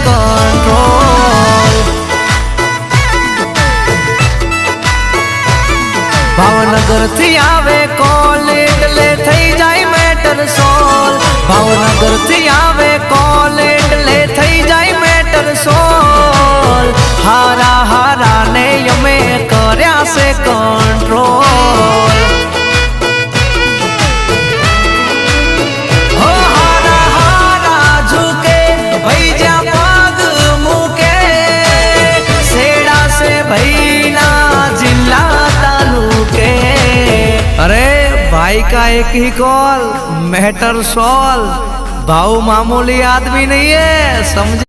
Control. Bhavnagar થી આવે call એટલે થઈ જાય મેટર સોલ। ભાવનગર થી આવે કોલ એટલે થઈ જાય મેટર સોલ। હારા હારા ને અમે કર્યા છે કંટ્રોલ। હો હારા હારા ઝુકે ભાઈ જ્યાં પગ મૂકે સેડા સે ભાઈ ના જિલ્લા તાલુકે। अरे भाई का एक ही कॉल मैटर सॉल्व। भाव मामूली आदमी नहीं है, समझे।